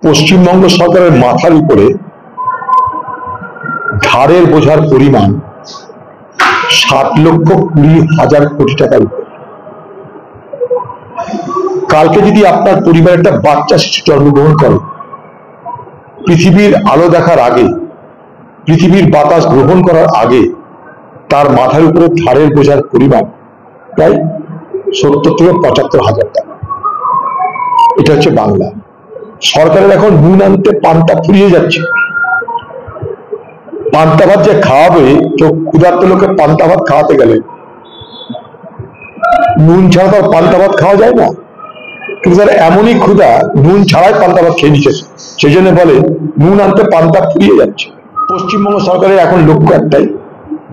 পশ্চিমবঙ্গ সরকারের মাথার উপরে ধারের বোঝার পরিমাণ 7,20,000 কোটি টাকার উপর। কালকে যদি আপনার পরিবারের একটা বাচ্চা শিশু জন্মগ্রহণ করে, পৃথিবীর আলো দেখার আগে, পৃথিবীর বাতাস গ্রহণ করার আগে তার মাথার উপরে ধারের বোঝার পরিমাণ প্রায় 70,000-75,000 টাকা। এটা হচ্ছে বাংলা। সরকারের এখন নুন আনতে পান্তা ফুরিয়ে যাচ্ছে। পান্তা ভাত যে খাওয়াবে, কেউ ক্ষুধার্ত লোকে পান্তা ভাত খাওয়াতে গেলে নুন ছাড়া তো পান্তা ভাত খাওয়া যায় না, কিন্তু তার এমনই ক্ষুধা নুন ছাড়াই পান্তা ভাত খেয়ে নিচ্ছে। সেই জন্য বলে নুন আনতে পান্তা ফুরিয়ে যাচ্ছে। পশ্চিমবঙ্গ সরকারের এখন লক্ষ্য একটাই,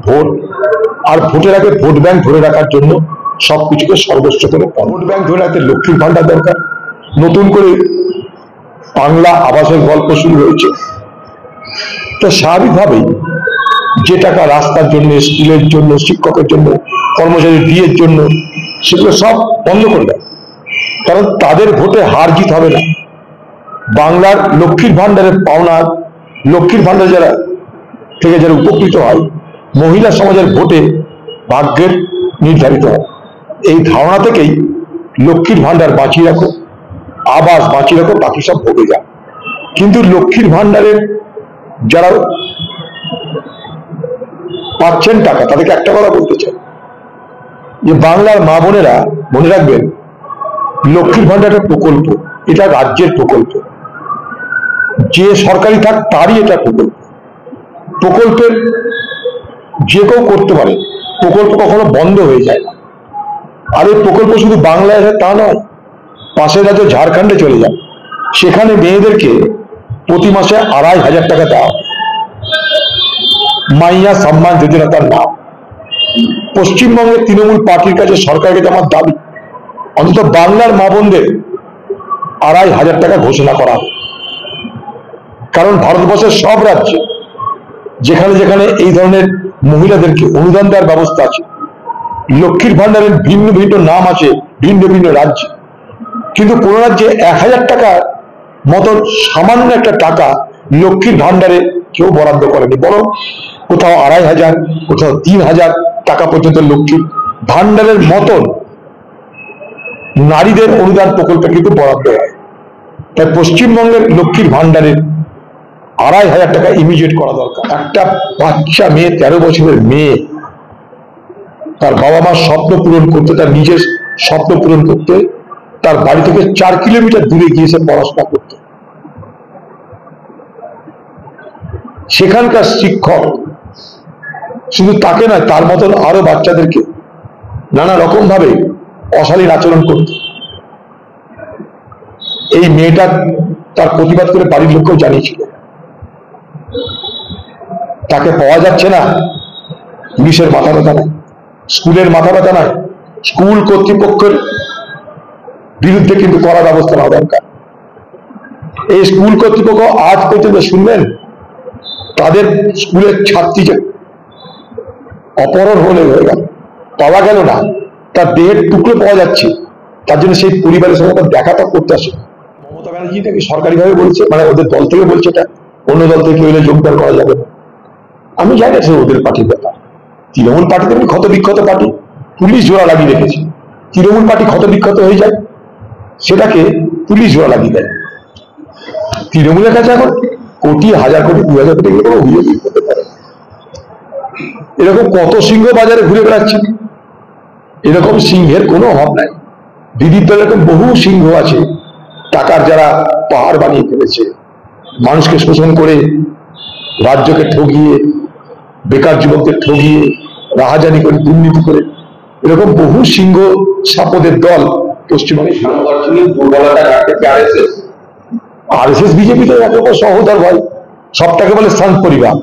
ভোট। আর ভোটের আগে ভোট ব্যাংক ধরে রাখার জন্য সবকিছুকে সর্বোচ্চ করে ভোট ব্যাংক ধরে রাখতে লক্ষ্মীর ভান্ডার দরকার। নতুন করে বাংলা আবাসের গল্প শুরু হয়েছে। তো স্বাভাবিকভাবেই যে টাকা রাস্তার জন্য, স্কুলের জন্য, শিক্ষকের জন্য, কর্মচারীর বিয়ের জন্য, সেগুলো সব বন্ধ করে দেয়। কারণ তাদের ভোটে হার জিত হবে না। বাংলার লক্ষ্মীর ভান্ডারের পাওনা, লক্ষ্মীর ভান্ডার যারা থেকে যারা উপকৃত হয়, মহিলা সমাজের ভোটে ভাগ্যের নির্ধারিত হয়। এই ধারণা থেকেই লক্ষ্মীর ভান্ডার বাঁচিয়ে রাখো, আবাস বাঁচিয়ে রাখো, বাকি সব ভোগে যায়। কিন্তু লক্ষ্মীর ভান্ডারের যারা পাচ্ছেন টাকা, তাদেরকে একটা কথা বলতে চাই যে বাংলার মা বোনেরা মনে রাখবেন, লক্ষ্মীর ভান্ডারের প্রকল্প এটা রাজ্যের প্রকল্প। যে সরকারি থাক তারই এটা প্রকল্প। প্রকল্পের যে কেউ করতে পারে, প্রকল্প কখনো বন্ধ হয়ে যায় না। আর এই প্রকল্প শুধু বাংলায় তা নয়, পাশের রাজ্য ঝাড়খণ্ডে চলে যায়। সেখানে মেয়েদেরকে প্রতি মাসে 2,500 টাকা দেওয়া, মাইয়া সম্মান যোজনা তার নাম। পশ্চিমবঙ্গের তৃণমূল পার্টির কাছে সরকারের আমার দাবি, অন্তত বাংলার মা বোনদের 2,500 টাকা ঘোষণা করা হবে। কারণ ভারতবর্ষের সব রাজ্যে যেখানে যেখানে এই ধরনের মহিলাদেরকে অনুদান দেওয়ার ব্যবস্থা আছে, লক্ষ্মীর ভান্ডারের ভিন্ন ভিন্ন নাম আছে ভিন্ন ভিন্ন রাজ্যে, কিন্তু কোন রাজ্যে 1,000 টাকার মতন সামান্য একটা টাকা লক্ষ্মীর ভান্ডারে কেউ বরাদ্দ করেনি। বরং কোথাও 2,500, কোথাও 3,000 টাকা পর্যন্ত লক্ষ্মীর ভান্ডারের মতন নারীদের অনুদান প্রকল্পে কিন্তু বরাদ্দ হয়। তাই পশ্চিমবঙ্গের লক্ষ্মীর ভান্ডারের 2,500 টাকা ইমিডিয়েট করা দরকার। একটা বাচ্চা মেয়ে, 13 বছরের মেয়ে, তার বাবা মার স্বপ্ন পূরণ করতে, তার নিজের স্বপ্ন পূরণ করতে তার বাড়ি থেকে 4 কিলোমিটার দূরে গিয়েছে পড়াশোনা করতে। সেখানকার শিক্ষক শুধু তাকে নয়, তার মতন আরো বাচ্চাদেরকে নানা রকম ভাবে অশালীন আচরণ করত। এই মেয়েটা তার প্রতিবাদ করে বাড়ির লোককেও জানিয়েছিল। তাকে পাওয়া যাচ্ছে না, পুলিশের মাথা ব্যথা নাই, স্কুলের মাথা ব্যথা নাই, স্কুল কর্তৃপক্ষের বিরুদ্ধে কিন্তু কড়া ব্যবস্থা নেওয়া দরকার। এই স্কুল কর্তৃপক্ষ আজ পর্যন্ত শুনবেন, তাদের স্কুলের ছাত্রী যে অপহরণ হয়ে গেল, পাওয়া গেল না, তার দেহের টুকরো পাওয়া যাচ্ছে, তার জন্য সেই পরিবারের সঙ্গে দেখাটা করতে আসে। মমতা ব্যানার্জি নাকি সরকারিভাবে বলছে, মানে ওদের দল থেকে বলছে, এটা অন্য দল থেকে হলে যোগদান করা যাবে না। আমি জানি না ওদের পার্টির ব্যাপার। তৃণমূল পার্টি তেমনি ক্ষত বিক্ষত পার্টি, পুলিশ জোড়া লাগিয়ে রেখেছে। তৃণমূল পার্টি ক্ষত বিক্ষত হয়ে যায়, সেটাকে পুলিশ জোড়া লাগিয়ে দেয়। তৃণমূলের কাছে এখন কোটি, 1,000 কোটি, 2,000 কোটি এগুলো অভিযোগ করতে পারে। এরকম কত সিংহ বাজারে ঘুরে বেড়াচ্ছে, এরকম সিংহের কোনো অভাব নাই। দিদির দলের এরকম বহু সিংহ আছে, টাকার যারা পাহাড় বানিয়ে ফেলেছে, মানুষকে শোষণ করে, রাজ্যকে ঠগিয়ে, বেকার যুবকদের ঠগিয়ে, রাহাজানি করে, দুর্নীতি করে, এরকম বহু সিংহ সাপদের দল পশ্চিমবঙ্গে। আরএসএস বিজেপিতে একরকম সহোদর ভাই, সবটাকে বলে সন্ত পরিবার।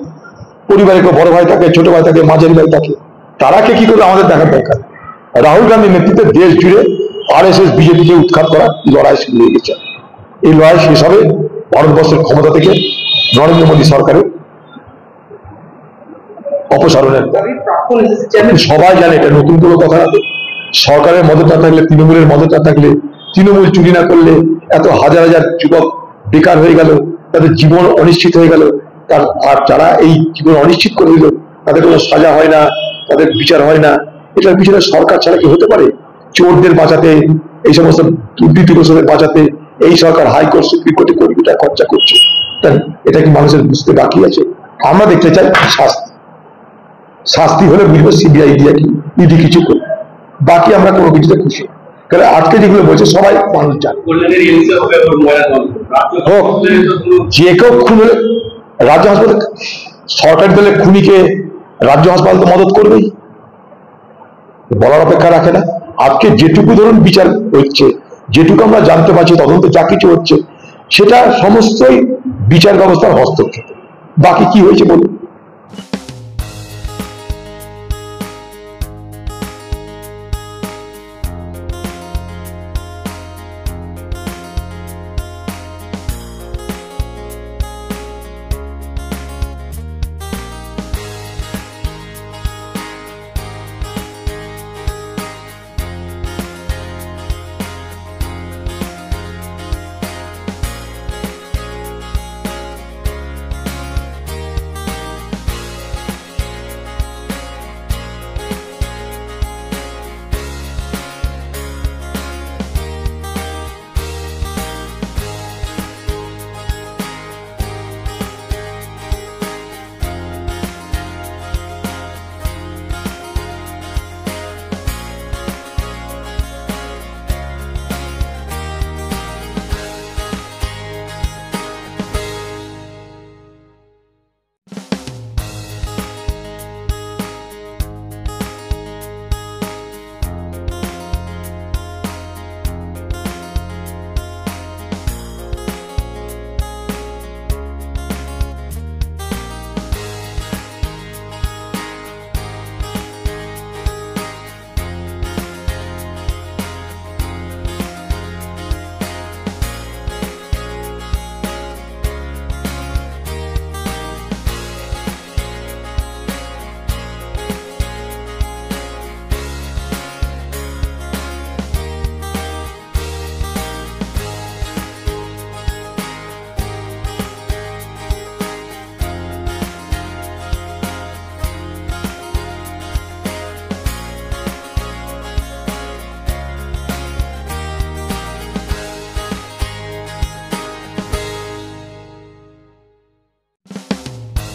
পরিবারে কেউ বড় ভাই থাকে, ছোট ভাই থাকে, মাঝারি ভাই থাকে। তারাকে কি করে আমাদের দেখার দরকার। রাহুল গান্ধীর নেতৃত্বে দেশ জুড়ে আরএসএস বিজেপিকে উৎখাত করার লড়াই শুরু হয়ে গেছে। এই লড়াই শেষ হবে ভারতবর্ষের ক্ষমতা থেকে নরেন্দ্র মোদী সরকারের অপসারণের পর। সবাই জানে এটা নতুন কোনো কথা না। সরকারের মদত না থাকলে, তৃণমূলের মদত না থাকলে, তৃণমূল চুরি না করলে এত হাজার হাজার যুবক বেকার হয়ে গেল, তাদের জীবন অনিশ্চিত হয়ে গেল, আর যারা এই জীবন অনিশ্চিত করে দিল তাদের কোনো সাজা হয় না, তাদের বিচার হয় না, এটার পিছনে সরকার ছাড়া কি হতে পারে? চোরদের বাঁচাতে, এই সমস্ত দুর্নীতিগ্রস্তদের বাঁচাতে এই সরকার হাইকোর্ট সুপ্রিম কোর্টে কোটি কোটি টাকা খরচা করছে। এটা কি মানুষের বুঝতে বাকি আছে? আমরা দেখতে চাই শাস্তি। শাস্তি হলে বুঝবো সিবিআই দিয়ে কি ইডি কিছু করবে, বাকি আমরা কোনো কিছুতে খুশি। কারণ আজকে যেগুলো বলছে সবাই মানুষ জানে। হোক, যে কেউ খুন হলে রাজ্য হাসপাতাল, সরকারি দলের খুনিকে রাজ্য হাসপাতাল তো মদত করবেই, বলার অপেক্ষা রাখে না। আজকে যেটুকু ধরুন বিচার হচ্ছে, যেটুকু আমরা জানতে পারছি, তদন্ত যা কিছু হচ্ছে, সেটা সমস্তই বিচার ব্যবস্থার হস্তক্ষেপ। বাকি কি হয়েছে বলুন?